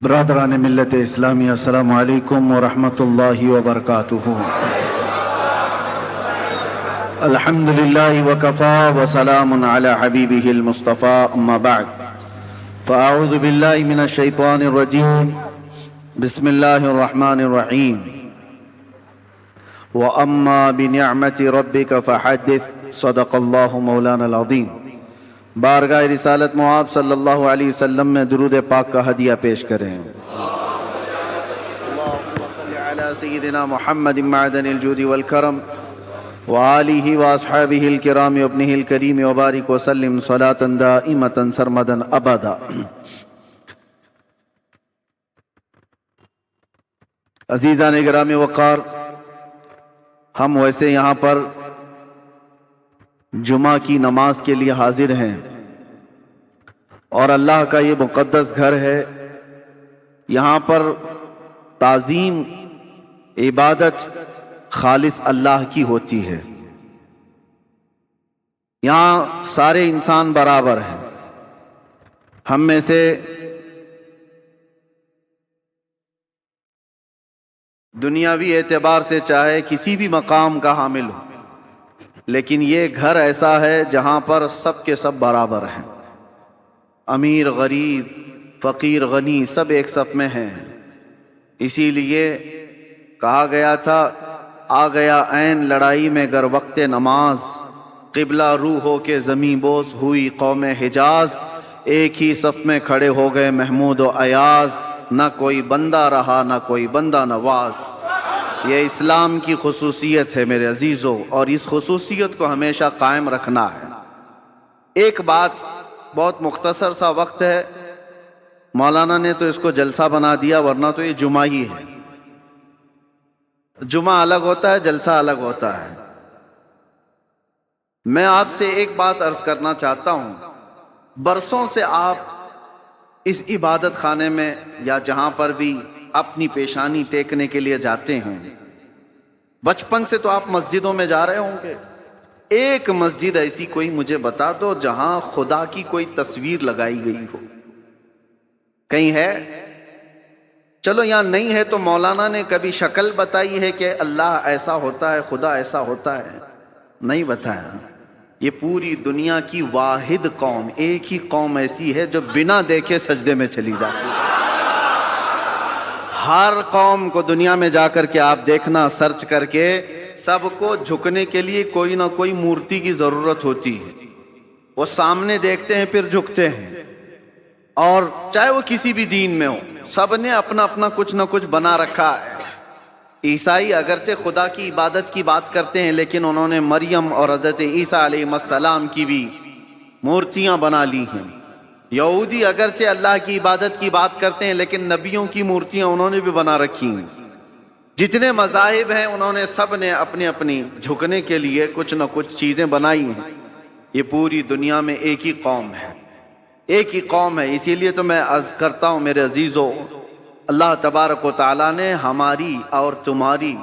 برادران ملت اسلامی، السلام علیکم ورحمۃ اللہ وبرکاتہ۔ الحمدللہ وکفا وسلام علی حبیبہ المصطفیٰ، اما بعد فاعوذ باللہ من الشیطان الرجیم، بسم اللہ الرحمن الرحیم۔ وَأَمَّا بِنِعْمَةِ رَبِّكَ فَحَدِّثْ، صدق اللہ مولانا العظیم۔ بارگاہ رسالت معاب صلی اللہ علیہ وسلم میں درود پاک کا ہدیہ پیش کریں۔ اللہم صلی علی سیدنا محمد معدن الجود والکرم وآلہ واصحابہ الکرام وابنہ الکریم وبارک وسلم صلاة دائمة سرمدا ابدا۔ عزیزان گرامی وقار، ہم ویسے یہاں پر جمعہ کی نماز کے لیے حاضر ہیں اور اللہ کا یہ مقدس گھر ہے۔ یہاں پر تعظیم، عبادت خالص اللہ کی ہوتی ہے۔ یہاں سارے انسان برابر ہیں۔ ہم میں سے دنیاوی اعتبار سے چاہے کسی بھی مقام کا حامل ہو، لیکن یہ گھر ایسا ہے جہاں پر سب کے سب برابر ہیں۔ امیر غریب، فقیر غنی، سب ایک صف میں ہیں۔ اسی لیے کہا گیا تھا، آ گیا عین لڑائی میں گر وقت نماز، قبلہ رو ہو کے زمیں بوس ہوئی قوم حجاز۔ ایک ہی صف میں کھڑے ہو گئے محمود و ایاز، نہ کوئی بندہ رہا نہ کوئی بندہ نواز۔ یہ اسلام کی خصوصیت ہے میرے عزیزو، اور اس خصوصیت کو ہمیشہ قائم رکھنا ہے۔ ایک بات، بہت مختصر سا وقت ہے، مولانا نے تو اس کو جلسہ بنا دیا، ورنہ تو یہ جمعہ ہی ہے۔ جمعہ الگ ہوتا ہے، جلسہ الگ ہوتا ہے۔ میں آپ سے ایک بات عرض کرنا چاہتا ہوں، برسوں سے آپ اس عبادت خانے میں یا جہاں پر بھی اپنی پیشانی ٹیکنے کے لیے جاتے ہیں، بچپن سے تو آپ مسجدوں میں جا رہے ہوں گے۔ ایک مسجد ایسی کوئی مجھے بتا دو جہاں خدا کی کوئی تصویر لگائی گئی ہو، کہیں ہے؟ چلو یہاں نہیں ہے تو مولانا نے کبھی شکل بتائی ہے کہ اللہ ایسا ہوتا ہے، خدا ایسا ہوتا ہے؟ نہیں بتایا۔ یہ پوری دنیا کی واحد قوم، ایک ہی قوم ایسی ہے جو بنا دیکھے سجدے میں چلی جاتی ہے۔ ہر قوم کو دنیا میں جا کر کے آپ دیکھنا، سرچ کر کے، سب کو جھکنے کے لیے کوئی نہ کوئی مورتی کی ضرورت ہوتی ہے۔ وہ سامنے دیکھتے ہیں پھر جھکتے ہیں، اور چاہے وہ کسی بھی دین میں ہو، سب نے اپنا اپنا کچھ نہ کچھ بنا رکھا ہے۔ عیسائی اگرچہ خدا کی عبادت کی بات کرتے ہیں، لیکن انہوں نے مریم اور حضرت عیسیٰ علیہ السلام کی بھی مورتیاں بنا لی ہیں۔ یہودی اگرچہ اللہ کی عبادت کی بات کرتے ہیں، لیکن نبیوں کی مورتیاں انہوں نے بھی بنا رکھی ہیں۔ جتنے مذاہب ہیں، انہوں نے سب نے اپنی اپنی جھکنے کے لیے کچھ نہ کچھ چیزیں بنائی ہیں۔ یہ پوری دنیا میں ایک ہی قوم ہے، ایک ہی قوم ہے۔ اسی لیے تو میں عرض کرتا ہوں میرے عزیزو، اللہ تبارک و تعالیٰ نے ہماری اور تمہاری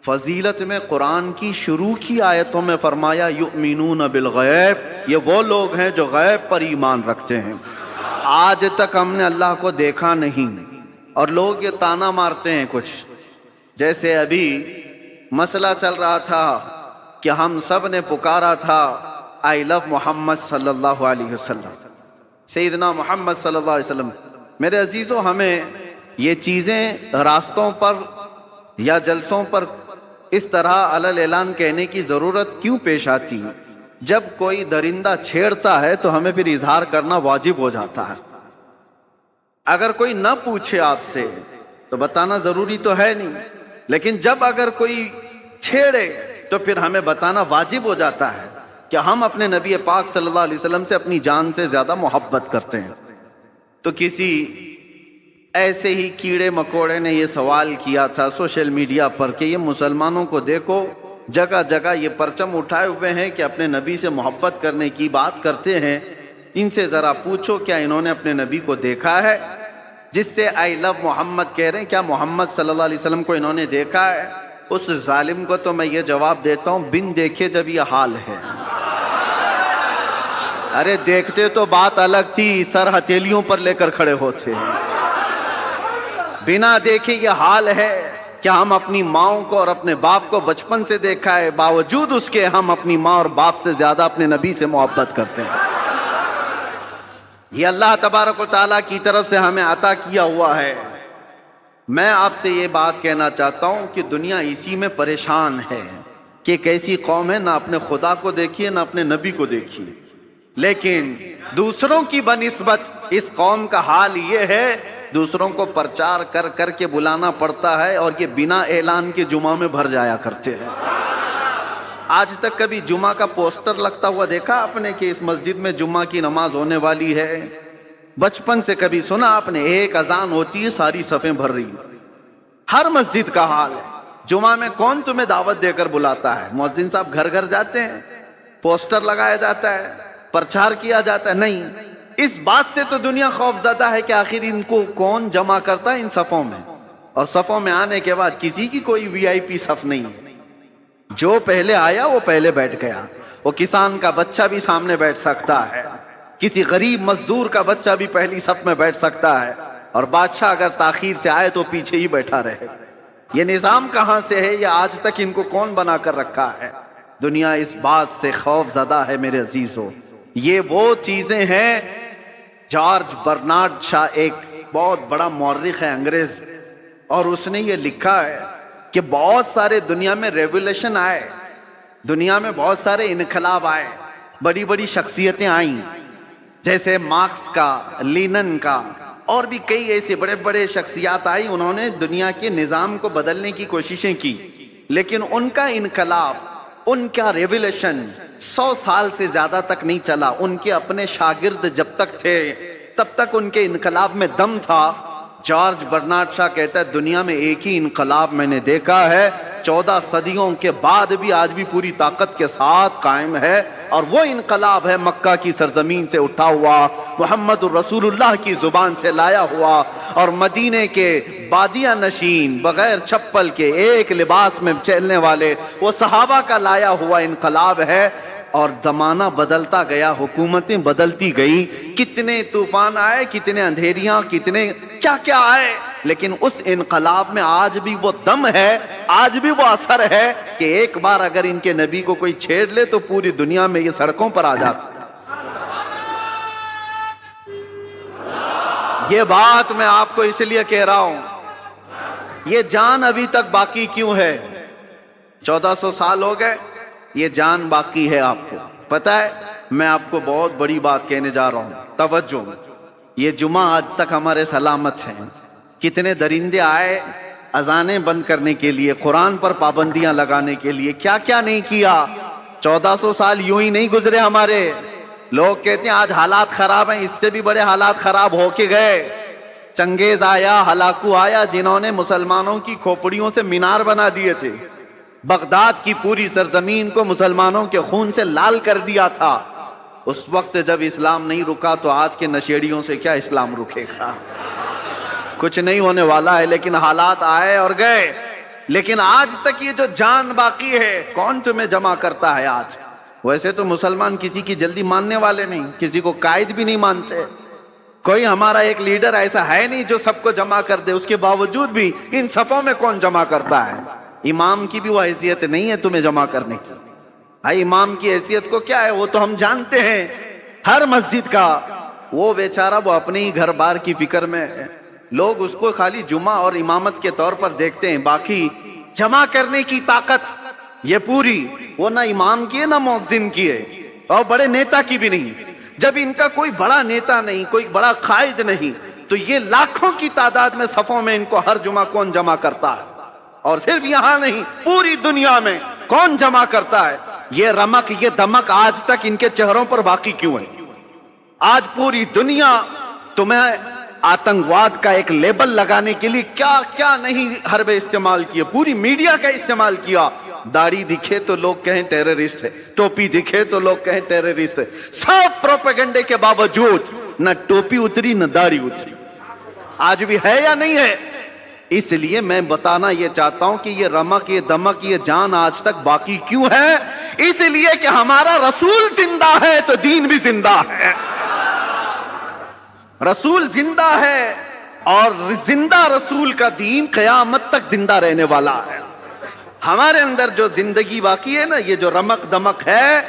فضیلت میں قرآن کی شروع کی آیتوں میں فرمایا یؤمنون بالغیب، یہ وہ لوگ ہیں جو غیب پر ایمان رکھتے ہیں۔ آج تک ہم نے اللہ کو دیکھا نہیں، اور لوگ یہ طعنہ مارتے ہیں کچھ، جیسے ابھی مسئلہ چل رہا تھا کہ ہم سب نے پکارا تھا آئی لو محمد صلی اللہ علیہ وسلم، سیدنا محمد صلی اللہ علیہ وسلم۔ میرے عزیزو، ہمیں یہ چیزیں راستوں پر یا جلسوں پر اس طرح علل اعلان کہنے کی ضرورت کیوں پیش آتی؟ جب کوئی درندہ چھیڑتا ہے تو ہمیں پھر اظہار کرنا واجب ہو جاتا ہے۔ اگر کوئی نہ پوچھے آپ سے تو بتانا ضروری تو ہے نہیں، لیکن جب اگر کوئی چھیڑے تو پھر ہمیں بتانا واجب ہو جاتا ہے کہ ہم اپنے نبی پاک صلی اللہ علیہ وسلم سے اپنی جان سے زیادہ محبت کرتے ہیں۔ تو کسی ایسے ہی کیڑے مکوڑے نے یہ سوال کیا تھا سوشل میڈیا پر کہ یہ مسلمانوں کو دیکھو، جگہ جگہ یہ پرچم اٹھائے ہوئے ہیں کہ اپنے نبی سے محبت کرنے کی بات کرتے ہیں، ان سے ذرا پوچھو کیا انہوں نے اپنے نبی کو دیکھا ہے؟ جس سے آئی لو محمد کہہ رہے ہیں، کیا محمد صلی اللہ علیہ وسلم کو انہوں نے دیکھا ہے؟ اس ظالم کو تو میں یہ جواب دیتا ہوں، بن دیکھے جب یہ حال ہے۔ ارے دیکھتے تو بات الگ تھی، سر ہتھیلیوں پر لے کر کھڑے ہوتے ہیں۔ بنا دیکھے یہ حال ہے کہ ہم اپنی ماؤں کو اور اپنے باپ کو بچپن سے دیکھا ہے، باوجود اس کے ہم اپنی ماں اور باپ سے زیادہ اپنے نبی سے محبت کرتے ہیں۔ یہ اللہ تبارک و تعالیٰ کی طرف سے ہمیں عطا کیا ہوا ہے۔ میں آپ سے یہ بات کہنا چاہتا ہوں کہ دنیا اسی میں پریشان ہے کہ ایک ایسی قوم ہے، نہ اپنے خدا کو دیکھیے نہ اپنے نبی کو دیکھیے، لیکن دوسروں کی بنسبت اس قوم کا حال یہ ہے، دوسروں کو پرچار کر کر کے بلانا پڑتا ہے، اور یہ بنا اعلان کے جمعہ میں بھر جایا کرتے ہیں۔ آج تک کبھی جمعہ کا پوسٹر لگتا ہوا دیکھا آپ نے کہ اس مسجد میں جمعہ کی نماز ہونے والی ہے؟ بچپن سے کبھی سنا آپ نے؟ ایک اذان ہوتی ہے ساری صفیں بھر رہی ہیں۔ ہر مسجد کا حال ہے۔ جمعہ میں کون تمہیں دعوت دے کر بلاتا ہے؟ مؤذن صاحب گھر گھر جاتے ہیں، پوسٹر لگایا جاتا ہے، پرچار کیا جاتا ہے؟ نہیں۔ اس بات سے تو دنیا خوف زدہ ہے کہ آخر ان کو کون جمع کرتا ہے ان صفوں میں، اور صفوں میں آنے کے بعد کسی کی کوئی وی آئی پی صف نہیں ہے۔ جو پہلے آیا وہ پہلے بیٹھ گیا۔ وہ کسان کا بچہ بھی سامنے بیٹھ سکتا ہے، کسی غریب مزدور کا بچہ بھی پہلی صف میں بیٹھ سکتا ہے، اور بادشاہ اگر تاخیر سے آئے تو پیچھے ہی بیٹھا رہے۔ یہ نظام کہاں سے ہے؟ یہ آج تک ان کو کون بنا کر رکھا ہے؟ دنیا اس بات سے خوف زدہ ہے میرے عزیزو۔ یہ وہ چیزیں ہیں۔ جارج برنارڈ شاہ ایک بہت بڑا مورخ ہے انگریز، اور اس نے یہ لکھا ہے کہ بہت سارے دنیا میں ریولیوشن آئے، دنیا میں بہت سارے انقلاب آئے، بڑی بڑی شخصیتیں آئیں، جیسے مارکس کا، لینن کا، اور بھی کئی ایسے بڑے بڑے شخصیات آئی، انہوں نے دنیا کے نظام کو بدلنے کی کوششیں کی، لیکن ان کا انقلاب، ان کا ریولیوشن 100 سال سے زیادہ تک نہیں چلا۔ ان کے اپنے شاگرد جب تک تھے تب تک ان کے انقلاب میں دم تھا۔ جارج برنارڈ شاہ کہتا ہے دنیا میں ایک ہی انقلاب میں نے دیکھا ہے، 14 صدیوں کے بعد بھی آج بھی پوری طاقت کے ساتھ قائم ہے، اور وہ انقلاب ہے مکہ کی سرزمین سے اٹھا ہوا، محمد الرسول اللہ کی زبان سے لایا ہوا، اور مدینے کے بادیہ نشین بغیر چپل کے ایک لباس میں چلنے والے وہ صحابہ کا لایا ہوا انقلاب ہے۔ اور زمانہ بدلتا گیا، حکومتیں بدلتی گئی، کتنے طوفان آئے، کتنے اندھیریاں، کتنے کیا کیا آئے، لیکن اس انقلاب میں آج بھی وہ دم ہے، آج بھی وہ اثر ہے کہ ایک بار اگر ان کے نبی کو کوئی چھیڑ لے تو پوری دنیا میں یہ سڑکوں پر آ جاتا۔ یہ بات میں آپ کو اس لیے کہہ رہا ہوں، یہ جان ابھی تک باقی کیوں ہے؟ 1400 سال ہو گئے، یہ جان باقی ہے۔ آپ کو پتہ ہے، میں آپ کو بہت بڑی بات کہنے جا رہا ہوں، توجہ۔ یہ جمعہ آج تک ہمارے سلامت ہیں۔ کتنے درندے آئے اذانیں بند کرنے کے لیے، قرآن پر پابندیاں لگانے کے لیے، کیا کیا نہیں کیا۔ 1400 سال یوں ہی نہیں گزرے ہمارے۔ لوگ کہتے ہیں آج حالات خراب ہیں، اس سے بھی بڑے حالات خراب ہو کے گئے۔ چنگیز آیا، ہلاکو آیا، جنہوں نے مسلمانوں کی کھوپڑیوں سے مینار بنا دیے تھے، بغداد کی پوری سرزمین کو مسلمانوں کے خون سے لال کر دیا تھا۔ اس وقت جب اسلام نہیں رکا تو آج کے نشیڑیوں سے کیا اسلام رکے گا؟ کچھ نہیں ہونے والا ہے، لیکن حالات آئے اور گئے۔ لیکن آج تک یہ جو جان باقی ہے، کون تمہیں جمع کرتا ہے آج؟ ویسے تو مسلمان کسی کی جلدی ماننے والے نہیں، کسی کو قائد بھی نہیں مانتے۔ کوئی ہمارا ایک لیڈر ایسا ہے نہیں جو سب کو جمع کر دے، اس کے باوجود بھی ان صفوں میں کون جمع کرتا ہے؟ امام کی بھی وہ حیثیت نہیں ہے تمہیں جمع کرنے کی۔ بھائی امام کی حیثیت کو کیا ہے وہ تو ہم جانتے ہیں، ہر مسجد کا وہ بیچارہ وہ اپنے ہی گھر بار کی فکر میں ہے۔ لوگ اس کو خالی جمعہ اور امامت کے طور پر دیکھتے ہیں، باقی جمع کرنے کی طاقت یہ پوری وہ نہ امام کی ہے نہ مؤذن کی ہے، اور بڑے نیتا کی بھی نہیں۔ جب ان کا کوئی بڑا نیتا نہیں، کوئی بڑا قائد نہیں، تو یہ لاکھوں کی تعداد میں صفوں میں ان کو ہر جمعہ کون جمع کرتا ہے؟ اور صرف یہاں نہیں، پوری دنیا میں کون جمع کرتا ہے؟ یہ رمق، یہ دمک آج تک ان کے چہروں پر باقی کیوں ہے؟ آج پوری دنیا تمہیں آتنکواد کا ایک لیبل لگانے کے لیے کیا کیا نہیں حربے استعمال کیے، پوری میڈیا کا استعمال کیا۔ داڑھی دکھے تو لوگ کہیں ٹیررسٹ ہے، ٹوپی دکھے تو لوگ کہیں ٹیررسٹ ہے۔ سب پروپیگنڈے کے باوجود نہ ٹوپی اتری نہ داڑھی اتری۔ آج بھی ہے یا نہیں ہے؟ اس لیے میں بتانا یہ چاہتا ہوں کہ یہ رمق، یہ دمک، یہ جان آج تک باقی کیوں ہے؟ اس لیے کہ ہمارا رسول زندہ ہے تو دین بھی زندہ ہے۔ رسول زندہ ہے اور زندہ رسول کا دین قیامت تک زندہ رہنے والا ہے. ہمارے اندر جو زندگی باقی ہے نا، یہ جو رمق دمک ہے،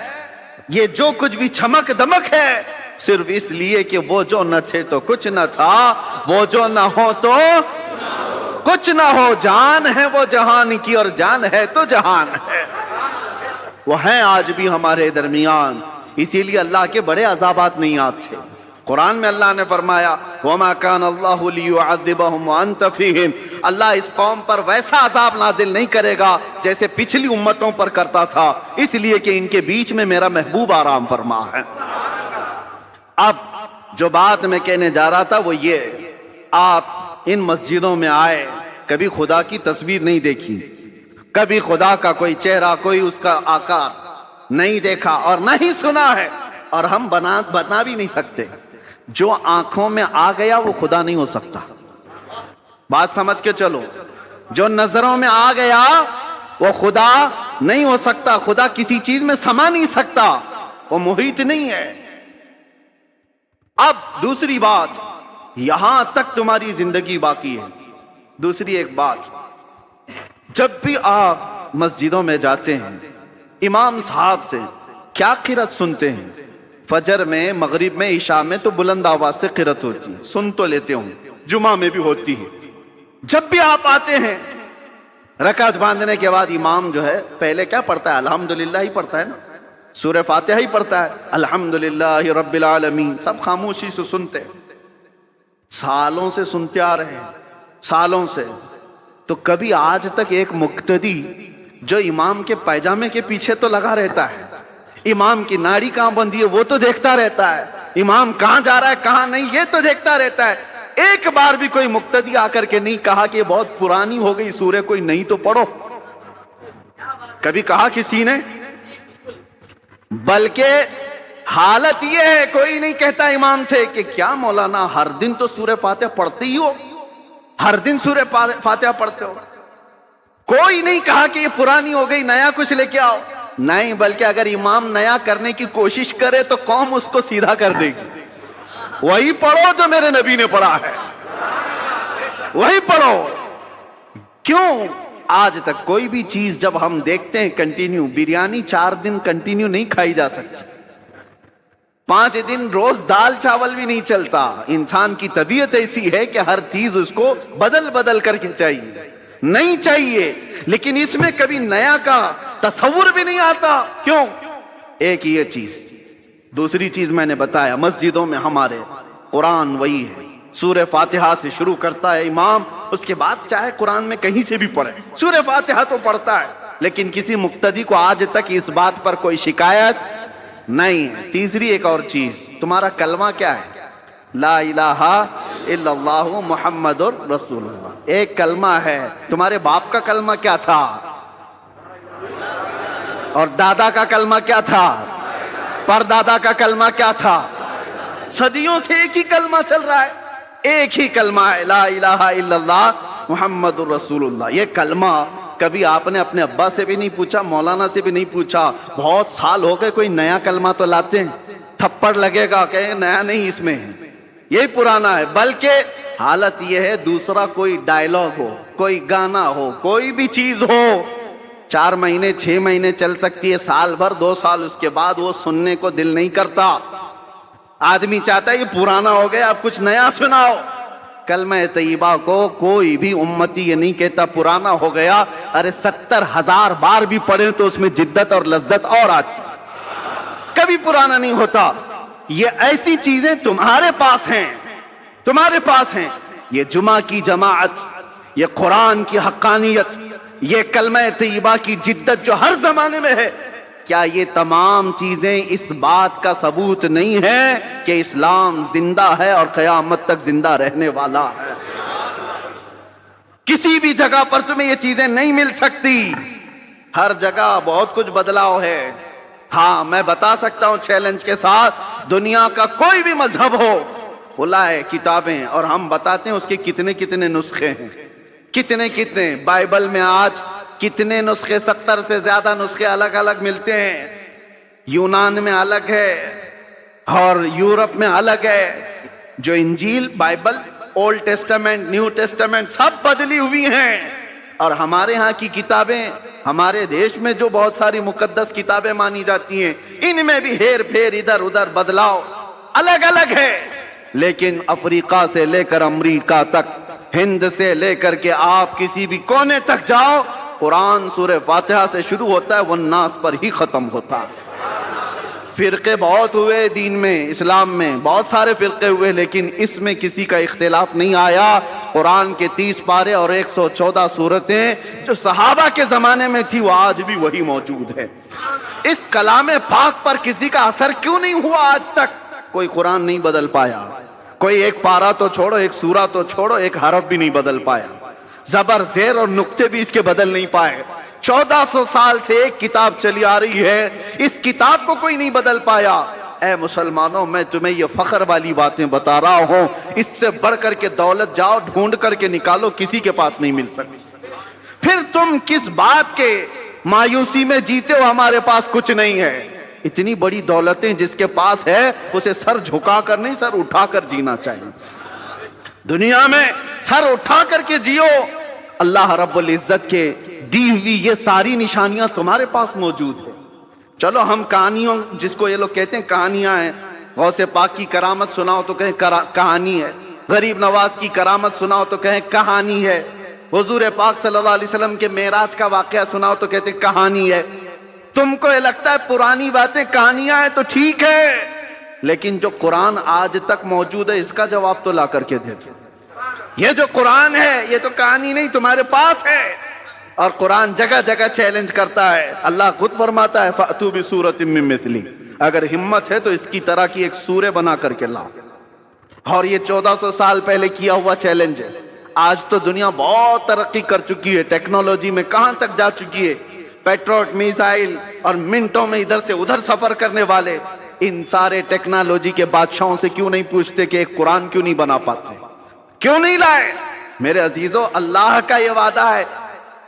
یہ جو کچھ بھی چمک دمک ہے، صرف اس لیے کہ وہ جو نہ تھے تو کچھ نہ تھا، وہ جو نہ ہو تو کچھ نہ ہو. جان ہے وہ جہان کی، اور جان ہے تو جہان ہے. وہ ہیں آج بھی ہمارے درمیان، اسی لیے اللہ کے بڑے عذابات نہیں آتے. قرآن میں اللہ نے فرمایا وَمَا كَانَ اللَّهُ لِيُعَذِّبَهُمْ وَأَنْتَ فِيهِمْ. اللہ اس قوم پر ویسا عذاب نازل نہیں کرے گا جیسے پچھلی امتوں پر کرتا تھا، اس لیے کہ ان کے بیچ میں میرا محبوب آرام فرما ہے. اب جو بات میں کہنے جا رہا تھا وہ یہ، آپ ان مسجدوں میں آئے، کبھی خدا کی تصویر نہیں دیکھی، کبھی خدا کا کوئی چہرہ، کوئی اس کا آکار نہیں دیکھا اور نہ ہی سنا ہے، اور ہم بنا بھی نہیں سکتے. جو آنکھوں میں آ گیا وہ خدا نہیں ہو سکتا. بات سمجھ کے چلو، جو نظروں میں آ گیا وہ خدا نہیں ہو سکتا. خدا کسی چیز میں سما نہیں سکتا، وہ محیط نہیں ہے. اب دوسری بات، یہاں تک تمہاری زندگی باقی ہے. دوسری ایک بات، جب بھی آپ مسجدوں میں جاتے ہیں، امام صاحب سے کیا قرات سنتے ہیں؟ فجر میں، مغرب میں، عشاء میں تو بلند آواز سے قرات ہوتی ہے، سن تو لیتے ہوں، جمعہ میں بھی ہوتی ہے. جب بھی آپ آتے ہیں رکعت باندھنے کے بعد امام جو ہے پہلے کیا پڑھتا ہے؟ الحمدللہ ہی پڑھتا ہے نا، سورہ فاتحہ ہی پڑھتا ہے، الحمدللہ رب العالمین. سب خاموشی سے سنتے، سالوں سے سنتے آ رہے ہیں، سالوں سے. تو کبھی آج تک ایک مقتدی جو امام کے پائجامے کے پیچھے تو لگا رہتا ہے، امام کی ناڑی کہاں بندھی ہے وہ تو دیکھتا رہتا ہے، امام کہاں جا رہا ہے کہاں نہیں یہ تو دیکھتا رہتا ہے، ایک بار بھی کوئی مقتدی آ کر کے نہیں کہا کہ یہ بہت پرانی ہو گئی سورہ، کوئی نہیں تو پڑھو؟ کبھی کہا کسی نے؟ بلکہ حالت یہ ہے کوئی نہیں کہتا امام سے کہ کیا مولانا ہر دن تو سورہ فاتحہ پڑھتے ہی ہو، ہر دن سورہ فاتحہ پڑھتے ہو. کوئی نہیں کہا کہ یہ پرانی ہو گئی نیا کچھ لے کے آؤ. نہیں، بلکہ اگر امام نیا کرنے کی کوشش کرے تو قوم اس کو سیدھا کر دے گی. وہی پڑھو جو میرے نبی نے پڑھا ہے، وہی پڑھو. کیوں آج تک کوئی بھی چیز جب ہم دیکھتے ہیں کنٹینیو، بریانی 4 دن کنٹینیو نہیں کھائی جا سکتی، 5 دن روز دال چاول بھی نہیں چلتا. انسان کی طبیعت ایسی ہے کہ ہر چیز اس کو بدل بدل کر کے چاہیے، نہیں چاہیے. لیکن اس میں کبھی نیا کا تصور بھی نہیں آتا. کیوں؟ ایک یہ چیز. دوسری چیز میں نے بتایا، مسجدوں میں ہمارے قرآن وہی ہے، سورہ فاتحہ سے شروع کرتا ہے امام، اس کے بعد چاہے قرآن میں کہیں سے بھی پڑھے سورہ فاتحہ تو پڑھتا ہے. لیکن کسی مقتدی کو آج تک اس بات پر کوئی شکایت نہیں. تیسری ایک اور چیز، تمہارا کلمہ کیا ہے؟ لا الہ الا اللہ محمد رسول اللہ. ایک کلمہ ہے. تمہارے باپ کا کلمہ کیا تھا؟ اور دادا کا کلمہ کیا تھا؟ پردادا کا کلمہ کیا تھا؟ صدیوں سے ایک ہی کلمہ چل رہا ہے، ایک ہی کلمہ ہے، لا الہ الا اللہ محمد رسول اللہ. یہ کلمہ کبھی آپ نے اپنے ابا سے بھی نہیں پوچھا، مولانا سے بھی نہیں پوچھا، بہت سال ہو گئے کوئی نیا کلمہ تو لاتے ہیں، تھپڑ لگے گا کہ نیا نہیں، اس میں یہی پرانا ہے. بلکہ حالت یہ ہے دوسرا کوئی ڈائلاگ ہو، کوئی گانا ہو، کوئی بھی چیز ہو، 4 مہینے 6 مہینے چل سکتی ہے، سال بھر 2 سال، اس کے بعد وہ سننے کو دل نہیں کرتا. آدمی چاہتا ہے یہ پرانا ہو گیا، اب کچھ نیا سناؤ. کلمہ طیبہ کو کوئی بھی امتی یہ نہیں کہتا پرانا ہو گیا. ارے 70,000 بار بھی پڑھیں تو اس میں جدت اور لذت اور آتی، کبھی پرانا نہیں ہوتا. یہ ایسی چیزیں تمہارے پاس ہیں، تمہارے پاس ہیں. یہ جمعہ کی جماعت، یہ قرآن کی حقانیت، یہ کلمہ طیبہ کی جدت جو ہر زمانے میں ہے، کیا یہ تمام چیزیں اس بات کا ثبوت نہیں ہے کہ اسلام زندہ ہے اور قیامت تک زندہ رہنے والا ہے؟ کسی بھی جگہ پر تمہیں یہ چیزیں نہیں مل سکتی. ہر جگہ بہت کچھ بدلاؤ ہے. ہاں میں بتا سکتا ہوں چیلنج کے ساتھ، دنیا کا کوئی بھی مذہب ہو، لائے کتابیں اور ہم بتاتے ہیں اس کے کتنے کتنے نسخے ہیں، کتنے کتنے. بائبل میں آج کتنے نسخے، 70 سے زیادہ نسخے الگ الگ ملتے ہیں. یونان میں الگ ہے اور یورپ میں الگ ہے. جو انجیل Bible old testament new testament سب بدلی ہوئی ہیں، اور ہمارے ہاں کی کتابیں، ہمارے دیش میں جو بہت ساری مقدس کتابیں مانی جاتی ہیں، ان میں بھی ہیر پھیر ادھر ادھر بدلاؤ الگ الگ ہے. لیکن افریقہ سے لے کر امریکہ تک، ہند سے لے کر کے آپ کسی بھی کونے تک جاؤ، قرآن سورہ فاتحہ سے شروع ہوتا ہے والناس پر ہی ختم ہوتا ہے. فرقے بہت ہوئے دین میں، اسلام میں بہت سارے فرقے ہوئے، لیکن اس میں کسی کا اختلاف نہیں آیا. قرآن کے 30 پارے اور 114 سورتیں جو صحابہ کے زمانے میں تھی وہ آج بھی وہی موجود ہے. اس کلام پاک پر کسی کا اثر کیوں نہیں ہوا آج تک؟ کوئی قرآن نہیں بدل پایا، کوئی ایک پارا تو چھوڑو، ایک سورہ تو چھوڑو، ایک حرف بھی نہیں بدل پایا، زبر زیر اور نقطے بھی اس کے بدل نہیں پائے. 1400 سال سے ایک کتاب چلی آ رہی ہے، اس کتاب کو کوئی نہیں بدل پایا. اے مسلمانوں، میں تمہیں یہ فخر والی باتیں بتا رہا ہوں، اس سے بڑھ کر کے دولت جاؤ ڈھونڈ کر کے نکالو، کسی کے پاس نہیں مل سکتی. پھر تم کس بات کے مایوسی میں جیتے ہو ہمارے پاس کچھ نہیں ہے؟ اتنی بڑی دولتیں جس کے پاس ہے اسے سر جھکا کر نہیں، سر اٹھا کر جینا چاہیے. دنیا میں سر اٹھا کر کے جیو. اللہ رب العزت کے دی ہوئی یہ ساری نشانیاں تمہارے پاس موجود ہے. چلو ہم کہانیوں، جس کو یہ لوگ کہتے ہیں کہانیاں ہیں، غوث پاک کی کرامت سناؤ تو کہیں کہانی ہے، غریب نواز کی کرامت سناؤ تو کہیں کہانی ہے، حضور پاک صلی اللہ علیہ وسلم کے معراج کا واقعہ سناؤ تو کہتے ہیں کہانی ہے. تم کو یہ لگتا ہے پرانی باتیں کہانیاں ہیں تو ٹھیک ہے، لیکن جو قرآن آج تک موجود ہے اس کا جواب تو لا کر کے دے دو. یہ جو قرآن ہے یہ تو کہانی نہیں، تمہارے پاس ہے. اور قرآن جگہ جگہ چیلنج کرتا ہے. اللہ خود فرماتا ہے فَأْتُوا بِسُورَةٍ مِّن مِّثْلِهِ، اگر ہمت ہے تو اس کی طرح کی ایک سورہ بنا کر کے لاؤ. اور یہ 1400 سال پہلے کیا ہوا چیلنج ہے. آج تو دنیا بہت ترقی کر چکی ہے، ٹیکنالوجی میں کہاں تک جا چکی ہے. پیٹروٹ میزائل اور منٹوں میں ادھر سے ادھر سفر کرنے والے، ان سارے ٹیکنالوجی کے بادشاہوں سے کیوں نہیں پوچھتے کہ ایک قرآن کیوں نہیں بنا پاتے، کیوں نہیں لائے؟ میرے عزیزو، اللہ کا یہ وعدہ ہے.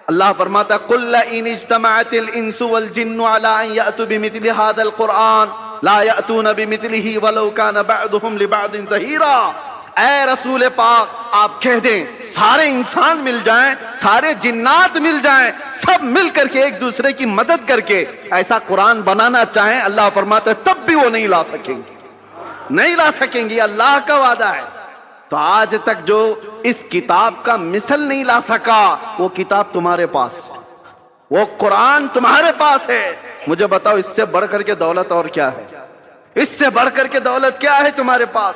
اللہ فرماتا ہے قُلْ لَئِنِ اجْتَمَعَتِ الْإِنسُ وَالْجِنُّ عَلَىٰ أَن يَأْتُوا بِمِثْلِ هَٰذَا الْقُرْآنِ لَا يَأْتُونَ بِمِثْلِهِ وَلَوْ كَانَ بَعْضُهُمْ لِبَعْضٍ ظَهِيرًا. اے رسول پاک آپ کہہ دیں سارے انسان مل جائیں، سارے جنات مل جائیں، سب مل کر کے ایک دوسرے کی مدد کر کے ایسا قرآن بنانا چاہیں، اللہ فرماتا ہے تب بھی وہ نہیں لا سکیں گے، نہیں لا سکیں گے. اللہ کا وعدہ ہے. تو آج تک جو اس کتاب کا مثل نہیں لا سکا وہ کتاب تمہارے پاس ہے، وہ قرآن تمہارے پاس ہے. مجھے بتاؤ اس سے بڑھ کر کے دولت اور کیا ہے؟ اس سے بڑھ کر کے دولت کیا ہے تمہارے پاس؟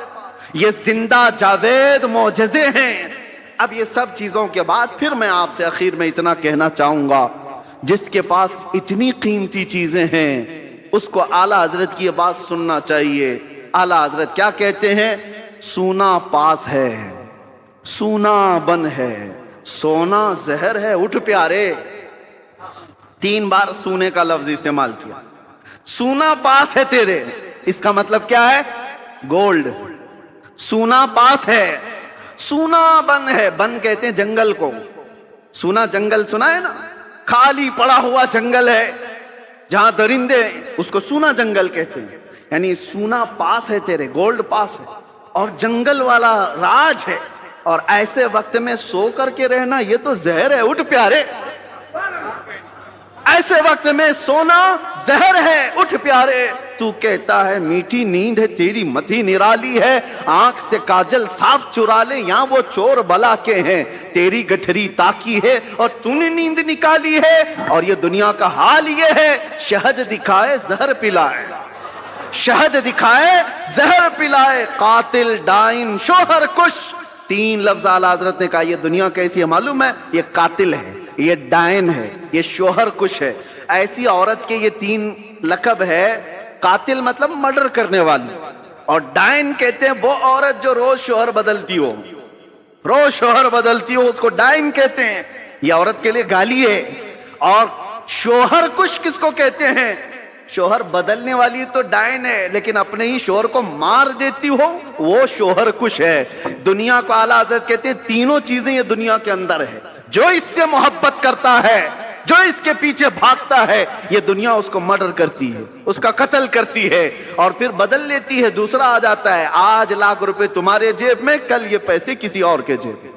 یہ زندہ جاوید معجزے ہیں. اب یہ سب چیزوں کے بعد پھر میں آپ سے اخیر میں اتنا کہنا چاہوں گا، جس کے پاس اتنی قیمتی چیزیں ہیں اس کو اعلیٰ حضرت کی یہ بات سننا چاہیے. اعلیٰ حضرت کیا کہتے ہیں؟ سونا پاس ہے، سونا بن ہے، سونا زہر ہے. اٹھ پیارے، 3 بار سونے کا لفظ استعمال کیا. سونا پاس ہے تیرے، اس کا مطلب کیا ہے؟ گولڈ. سونا پاس ہے، سونا بن ہے. بن کہتے ہیں جنگل کو. سونا جنگل سنا ہے نا، خالی پڑا ہوا جنگل ہے جہاں درندے، اس کو سونا جنگل کہتے ہیں. یعنی سونا پاس ہے تیرے، گولڈ پاس ہے، اور جنگل والا راج ہے. اور ایسے وقت میں سو کر کے رہنا یہ تو زہر ہے. اٹھ پیارے، ایسے وقت میں سونا زہر ہے. اٹھ پیارے، تو کہتا ہے میٹھی نیند ہے تیری متھی نرالی ہے، آنکھ سے کاجل صاف چرا لے یہاں وہ چور بلا کے ہیں، تیری گٹھری تاکی ہے اور تو نے نیند نکالی ہے. اور یہ دنیا کا حال یہ ہے، شہد دکھائے زہر پلائے، شہد دکھائے زہر پلائے، قاتل ڈائن شوہر کش. 3 لفظ اعلیٰ حضرت نے کہا. یہ دنیا کیسی ہے معلوم ہے؟ یہ قاتل ہے، یہ ڈائن ہے، یہ شوہر کش ہے. ایسی عورت کے یہ 3 لقب ہے. قاتل مطلب مرڈر کرنے والی، اور ڈائن کہتے ہیں وہ عورت جو روز شوہر بدلتی ہو، روز شوہر بدلتی ہو، اس کو ڈائن کہتے ہیں. یہ عورت کے لیے گالی ہے. اور شوہر کش کس کو کہتے ہیں؟ شوہر بدلنے والی تو ڈائن ہے، لیکن اپنے ہی شوہر کو مار دیتی ہو وہ شوہر کش ہے. دنیا کو اعلیٰ حضرت کہتے ہیں 3 چیزیں یہ دنیا کے اندر ہے، جو اس سے محبت کرتا ہے جو اس کے پیچھے بھاگتا ہے یہ دنیا اس کو مرڈر کرتی ہے، اس کا قتل کرتی ہے اور پھر بدل لیتی ہے، دوسرا آ جاتا ہے، آج لاکھ روپے تمہارے جیب میں، کل یہ پیسے کسی اور کے جیب میں،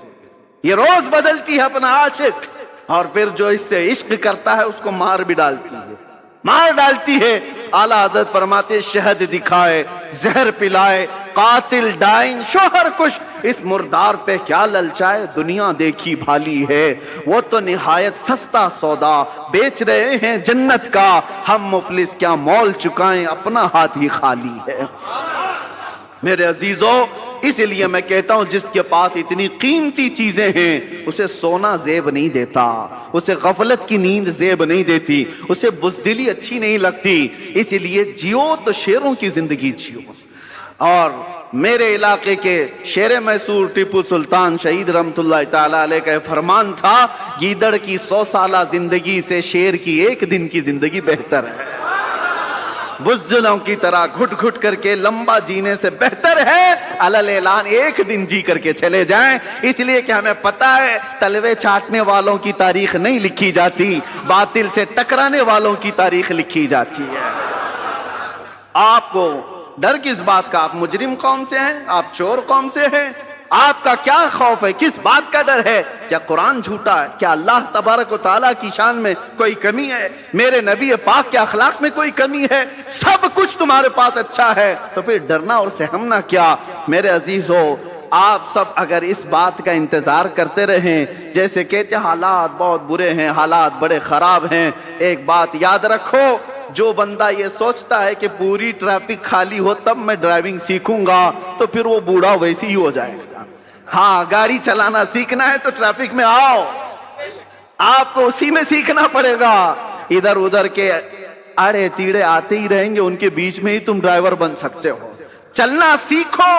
یہ روز بدلتی ہے اپنا عاشق، اور پھر جو اس سے عشق کرتا ہے اس کو مار بھی ڈالتی ہے، مار ڈالتی ہے۔ اعلیٰ حضرت فرماتے شہد دکھائے، زہر پلائے، قاتل ڈائن، شوہر کش، اس مردار پہ کیا للچائے، دنیا دیکھی بھالی ہے، وہ تو نہایت سستا سودا بیچ رہے ہیں جنت کا، ہم مفلس کیا مول چکائیں، اپنا ہاتھ ہی خالی ہے۔ میرے عزیزوں، اس لیے میں کہتا ہوں جس کے پاس اتنی قیمتی چیزیں ہیں اسے سونا زیب نہیں دیتا، اسے غفلت کی نیند زیب نہیں دیتی، اسے بزدلی اچھی نہیں لگتی، اس لیے جیو تو شیروں کی زندگی جیو۔ اور میرے علاقے کے شیر میسور ٹیپو سلطان شہید رحمت اللہ تعالیٰ علیہ کا فرمان تھا، گیدڑ کی 100 سالہ زندگی سے شیر کی ایک دن کی زندگی بہتر ہے، بزدلوں کی طرح گھٹ گھٹ کر کے لمبا جینے سے بہتر ہے علل اعلان ایک دن جی کر کے چلے جائیں، اس لیے کہ ہمیں پتا ہے تلوے چاٹنے والوں کی تاریخ نہیں لکھی جاتی، باطل سے ٹکرانے والوں کی تاریخ لکھی جاتی ہے۔ آپ کو ڈر کس بات کا؟ آپ مجرم قوم سے ہیں، آپ چور قوم سے ہیں، آپ کا کیا خوف ہے، کس بات کا ڈر ہے؟ کیا قرآن جھوٹا ہے؟ کیا اللہ تبارک و تعالیٰ کی شان میں کوئی کمی ہے؟ میرے نبی پاک کے اخلاق میں کوئی کمی ہے؟ سب کچھ تمہارے پاس اچھا ہے، تو پھر ڈرنا اور سہمنا کیا؟ میرے عزیزو، آپ سب اگر اس بات کا انتظار کرتے رہیں، جیسے کہتے ہیں حالات بہت برے ہیں، حالات بڑے خراب ہیں، ایک بات یاد رکھو، جو بندہ یہ سوچتا ہے کہ پوری ٹریفک خالی ہو تب میں ڈرائیونگ سیکھوں گا تو پھر وہ بوڑھا ویسی ہی ہو جائے گا۔ ہاں، گاڑی چلانا سیکھنا ہے تو ٹریفک میں آؤ، آپ کو اسی میں سیکھنا پڑے گا، ادھر ادھر کے اڑے تیڑے آتے ہی رہیں گے، ان کے بیچ میں ہی تم ڈرائیور بن سکتے ہو۔ چلنا سیکھو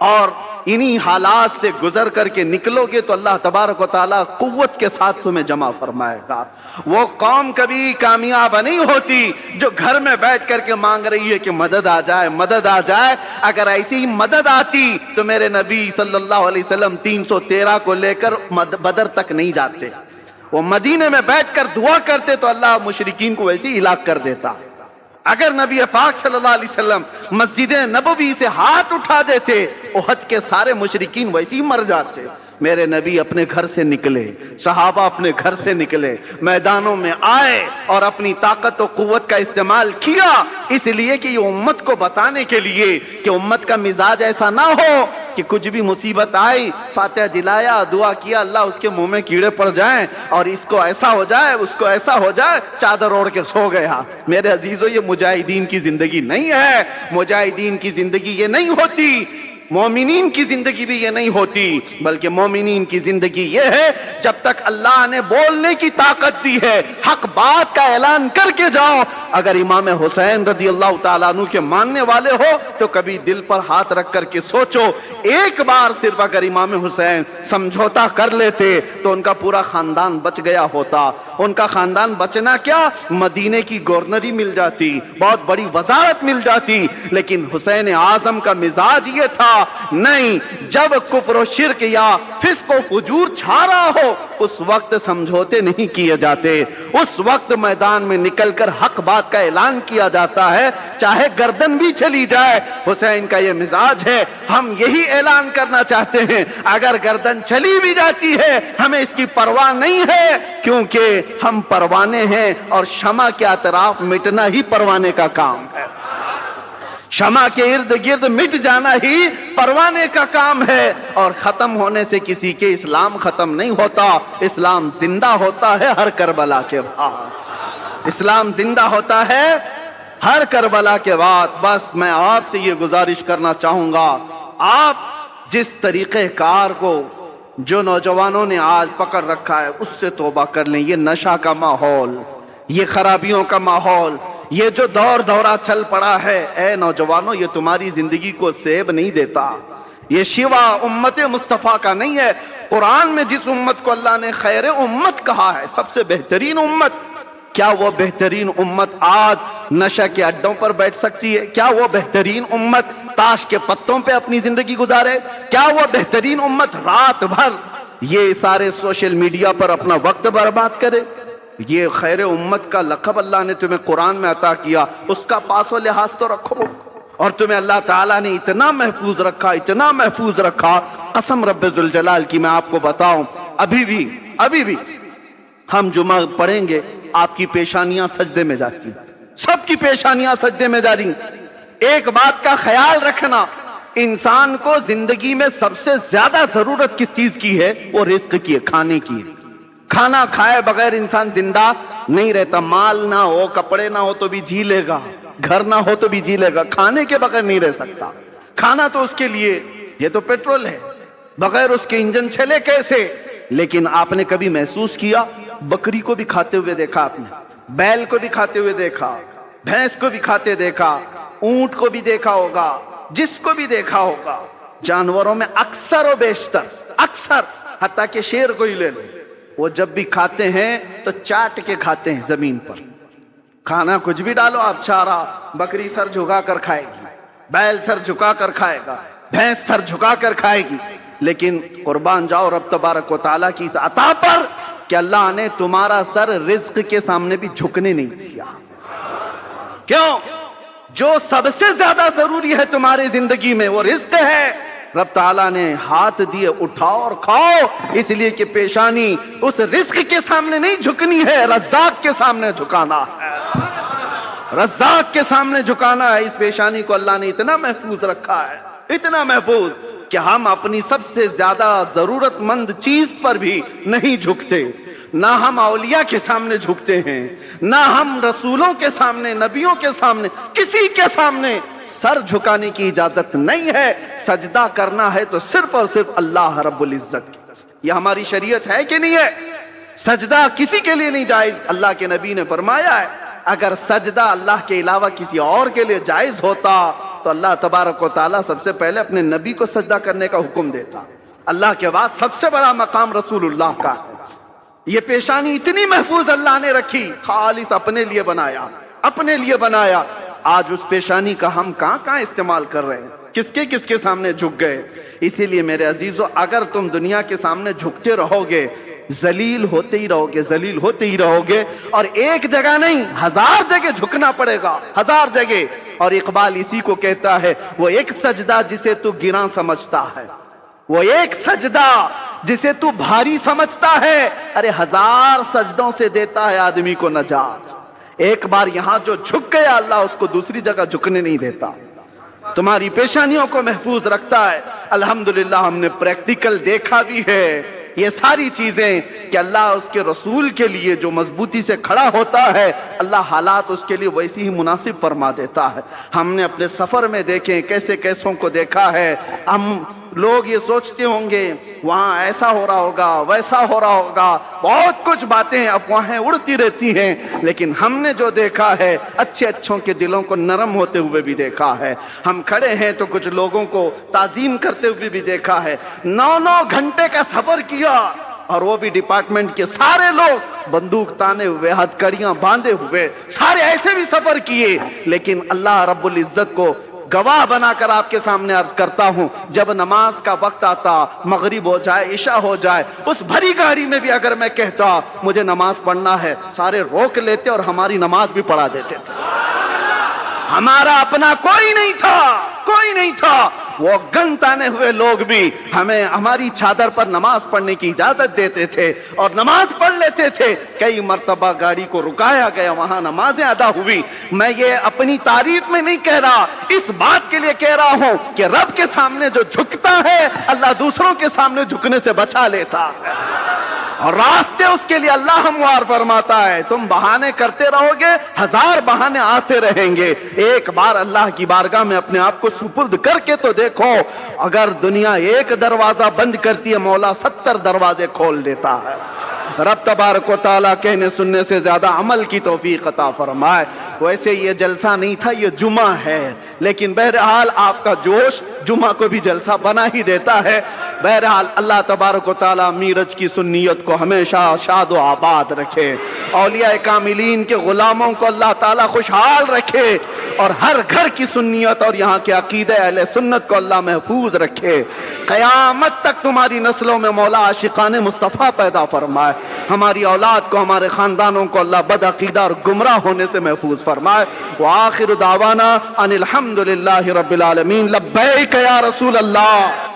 اور انہی حالات سے گزر کر کے نکلو گے تو اللہ تبارک و تعالیٰ قوت کے ساتھ تمہیں جمع فرمائے گا۔ وہ قوم کبھی کامیاب نہیں ہوتی جو گھر میں بیٹھ کر کے مانگ رہی ہے کہ مدد آ جائے، مدد آ جائے۔ اگر ایسی ہی مدد آتی تو میرے نبی صلی اللہ علیہ وسلم 313 کو لے کر بدر تک نہیں جاتے، وہ مدینے میں بیٹھ کر دعا کرتے تو اللہ مشرکین کو ویسے ہی ہلاک کر دیتا۔ اگر نبی پاک صلی اللہ علیہ وسلم مسجد نبوی سے ہاتھ اٹھا دیتے احد کے سارے مشرکین ویسے ہی مر جاتے۔ میرے نبی اپنے گھر سے نکلے، صحابہ اپنے گھر سے نکلے، میدانوں میں آئے اور اپنی طاقت و قوت کا استعمال کیا، اس لیے کہ یہ امت کو بتانے کے لیے کہ امت کا مزاج ایسا نہ ہو کہ کچھ بھی مصیبت آئی فاتحہ دلایا، دعا کیا، اللہ اس کے منہ میں کیڑے پڑ جائیں اور اس کو ایسا ہو جائے، اس کو ایسا ہو جائے، چادر اوڑھ کے سو گیا۔ میرے عزیزو، یہ مجاہدین کی زندگی نہیں ہے، مجاہدین کی زندگی یہ نہیں ہوتی، مومنین کی زندگی بھی یہ نہیں ہوتی، بلکہ مومنین کی زندگی یہ ہے جب تک اللہ نے بولنے کی طاقت دی ہے حق بات کا اعلان کر کے جاؤ۔ اگر امام حسین رضی اللہ تعالیٰ عنہ کے ماننے والے ہو تو کبھی دل پر ہاتھ رکھ کر کے سوچو، ایک بار صرف اگر امام حسین سمجھوتا کر لیتے تو ان کا پورا خاندان بچ گیا ہوتا۔ ان کا خاندان بچنا کیا، مدینے کی گورنری مل جاتی، بہت بڑی وزارت مل جاتی، لیکن حسین اعظم کا مزاج یہ تھا، نہیں، جب کفر و شرک یا فسق و فجور چھا رہا ہو اس وقت سمجھوتے نہیں کیے جاتے، اس وقت میدان میں نکل کر حق بات کا اعلان کیا جاتا ہے، چاہے گردن بھی چلی جائے۔ حسین کا یہ مزاج ہے، ہم یہی اعلان کرنا چاہتے ہیں، اگر گردن چلی بھی جاتی ہے ہمیں اس کی پرواہ نہیں ہے، کیونکہ ہم پروانے ہیں اور شمع کے اطراف مٹنا ہی پروانے کا کام ہے، شمع کے ارد گرد مٹ جانا ہی پروانے کا کام ہے، اور ختم ہونے سے کسی کے اسلام ختم نہیں ہوتا، اسلام زندہ ہوتا ہے ہر کربلا کے بعد، اسلام زندہ ہوتا ہے ہر کربلا کے بعد۔ بس میں آپ سے یہ گزارش کرنا چاہوں گا، آپ جس طریقہ کار کو جو نوجوانوں نے آج پکڑ رکھا ہے اس سے توبہ کر لیں۔ یہ نشہ کا ماحول، یہ خرابیوں کا ماحول، یہ جو دور دورہ چل پڑا ہے، اے نوجوانوں، یہ تمہاری زندگی کو سیب نہیں دیتا، یہ شیوا امت مصطفیٰ کا نہیں ہے۔ قرآن میں جس امت کو اللہ نے خیر امت کہا ہے، سب سے بہترین امت، کیا وہ بہترین امت آج نشہ کے اڈوں پر بیٹھ سکتی ہے؟ کیا وہ بہترین امت تاش کے پتوں پہ اپنی زندگی گزارے؟ کیا وہ بہترین امت رات بھر یہ سارے سوشل میڈیا پر اپنا وقت برباد کرے؟ یہ خیر امت کا لقب اللہ نے تمہیں قرآن میں عطا کیا، اس کا پاس و لحاظ تو رکھو۔ اور تمہیں اللہ تعالیٰ نے اتنا محفوظ رکھا، اتنا محفوظ رکھا، قسم رب ذوالجلال کی میں آپ کو بتاؤں، ابھی بھی ہم جمعہ پڑھیں گے، آپ کی پیشانیاں سجدے میں جاتی، سب کی پیشانیاں سجدے میں جاری۔ ایک بات کا خیال رکھنا، انسان کو زندگی میں سب سے زیادہ ضرورت کس چیز کی ہے؟ وہ رزق کی ہے، کھانے کی ہے۔ کھانا کھائے بغیر انسان زندہ نہیں رہتا۔ مال نہ ہو، کپڑے نہ ہو تو بھی جی لے گا، گھر نہ ہو تو بھی جی لے گا، کھانے کے بغیر نہیں رہ سکتا۔ کھانا تو اس کے لیے، یہ تو پیٹرول ہے، بغیر اس کے انجن چلے کیسے؟ لیکن آپ نے کبھی محسوس کیا، بکری کو بھی کھاتے ہوئے دیکھا آپ نے، بیل کو بھی کھاتے ہوئے دیکھا، بھینس کو بھی کھاتے دیکھا، اونٹ کو بھی دیکھا ہوگا، جس کو بھی دیکھا ہوگا۔ جانوروں میں اکثر و بیشتر، اکثر، حتیٰ کہ شیر کو ہی لے لو، وہ جب بھی کھاتے ہیں تو چاٹ کے کھاتے ہیں زمین پر۔ کھانا کچھ بھی ڈالو آپ، چارہ، بکری سر جھکا کر کھائے گی، بیل سر جھکا کر کھائے گا، بھینس سر جھکا کر کھائے گی۔ لیکن قربان جاؤ رب تبارک و تعالیٰ کی اس عطا پر کہ اللہ نے تمہارا سر رزق کے سامنے بھی جھکنے نہیں دیا۔ کیوں؟ جو سب سے زیادہ ضروری ہے تمہاری زندگی میں وہ رزق ہے، رب تعالیٰ نے ہاتھ دیے، اٹھاؤ اور کھاؤ، اس لیے کہ پیشانی اس رزق کے سامنے نہیں جھکنی ہے، رزاق کے سامنے جھکانا ہے، رزاق کے سامنے جھکانا ہے۔ اس پیشانی کو اللہ نے اتنا محفوظ رکھا ہے، اتنا محفوظ کہ ہم اپنی سب سے زیادہ ضرورت مند چیز پر بھی نہیں جھکتے۔ نہ ہم اولیاء کے سامنے جھکتے ہیں، نہ ہم رسولوں کے سامنے، نبیوں کے سامنے، کسی کے سامنے سر جھکانے کی اجازت نہیں ہے۔ سجدہ کرنا ہے تو صرف اور صرف اللہ رب العزت کی۔ یہ ہماری شریعت ہے کہ نہیں ہے؟ سجدہ کسی کے لیے نہیں جائز۔ اللہ کے نبی نے فرمایا ہے اگر سجدہ اللہ کے علاوہ کسی اور کے لیے جائز ہوتا تو اللہ تبارک و تعالیٰ سب سے پہلے اپنے نبی کو سجدہ کرنے کا حکم دیتا۔ اللہ کے بعد سب سے بڑا مقام رسول اللہ کا ہے۔ یہ پیشانی اتنی محفوظ اللہ نے رکھی، خالص اپنے لیے بنایا، اپنے لیے بنایا۔ آج اس پیشانی کا ہم کہاں استعمال کر رہے ہیں، کس کے سامنے جھک گئے۔ اسی لیے میرے عزیزو، اگر تم دنیا کے سامنے جھکتے رہو گے، ذلیل ہوتے ہی رہو گے، ذلیل ہوتے ہی رہو گے، اور ایک جگہ نہیں 1000 جگہ جھکنا پڑے گا، 1000 جگہ۔ اور اقبال اسی کو کہتا ہے، وہ ایک سجدہ جسے تو گراں سمجھتا ہے، وہ ایک سجدہ جسے تو بھاری سمجھتا ہے، ارے 1000 سجدوں سے دیتا ہے آدمی کو نجات۔ ایک بار یہاں جو جھک گیا، اللہ اس کو دوسری جگہ جھکنے نہیں دیتا، تمہاری پیشانیوں کو محفوظ رکھتا ہے۔ الحمدللہ ہم نے پریکٹیکل دیکھا بھی ہے یہ ساری چیزیں کہ اللہ اس کے رسول کے لیے جو مضبوطی سے کھڑا ہوتا ہے، اللہ حالات اس کے لیے ویسی ہی مناسب فرما دیتا ہے۔ ہم نے اپنے سفر میں دیکھیں کیسے کیسوں کو دیکھا ہے۔ ہم لوگ یہ سوچتے ہوں گے وہاں ایسا ہو رہا ہوگا، ویسا ہو رہا ہوگا، بہت کچھ باتیں افواہیں اڑتی رہتی ہیں، لیکن ہم نے جو دیکھا ہے اچھوں کے دلوں کو نرم ہوتے ہوئے بھی دیکھا ہے۔ ہم کھڑے ہیں تو کچھ لوگوں کو تعظیم کرتے ہوئے بھی دیکھا ہے۔ 9 گھنٹے کا سفر کیا، اور وہ بھی ڈپارٹمنٹ کے سارے لوگ بندوق تانے ہوئے، ہتھکڑیاں باندھے ہوئے، سارے ایسے بھی سفر کیے، لیکن اللہ رب العزت کو گواہ بنا کر آپ کے سامنے عرض کرتا ہوں، جب نماز کا وقت آتا، مغرب ہو جائے، عشاء ہو جائے، اس بھری گاڑی میں بھی اگر میں کہتا مجھے نماز پڑھنا ہے، سارے روک لیتے اور ہماری نماز بھی پڑھا دیتے تھے۔ ہمارا اپنا کوئی نہیں تھا، وہ گن تانے ہوئے لوگ بھی ہمیں ہماری چادر پر نماز پڑھنے کی اجازت دیتے تھے اور نماز پڑھ لیتے تھے۔ کئی مرتبہ گاڑی کو رکایا گیا، وہاں نمازیں ادا ہوئی۔ میں یہ اپنی تعریف میں نہیں کہہ رہا، اس بات کے لیے کہہ رہا ہوں کہ رب کے سامنے جو جھکتا ہے، اللہ دوسروں کے سامنے جھکنے سے بچا لیتا ہے، اور راستے اس کے لیے اللہ ہموار فرماتا ہے۔ تم بہانے کرتے رہو گے، 1000 بہانے آتے رہیں گے۔ ایک بار اللہ کی بارگاہ میں اپنے آپ کو سپرد کر کے تو دیکھو، اگر دنیا ایک دروازہ بند کرتی ہے، مولا 70 دروازے کھول دیتا ہے۔ رب تبارک و تعالیٰ کہنے سننے سے زیادہ عمل کی توفیق عطا فرمائے۔ ویسے یہ جلسہ نہیں تھا، یہ جمعہ ہے، لیکن بہرحال آپ کا جوش جمعہ کو بھی جلسہ بنا ہی دیتا ہے۔ بہرحال اللہ تبارک و تعالیٰ میرج کی سنیت کو ہمیشہ شاد و آباد رکھے، اولیاء کاملین کے غلاموں کو اللہ تعالیٰ خوشحال رکھے، اور ہر گھر کی سنیت اور یہاں کے عقیدہ اہل سنت کو اللہ محفوظ رکھے، قیامت تک تمہاری نسلوں میں مولا عاشقان مصطفیٰ پیدا فرمائے، ہماری اولاد کو، ہمارے خاندانوں کو اللہ بد عقیدہ اور گمراہ ہونے سے محفوظ فرمائے۔ وآخر دعوانا ان الحمد للہ رب العالمین۔ لبیک یا رسول اللہ۔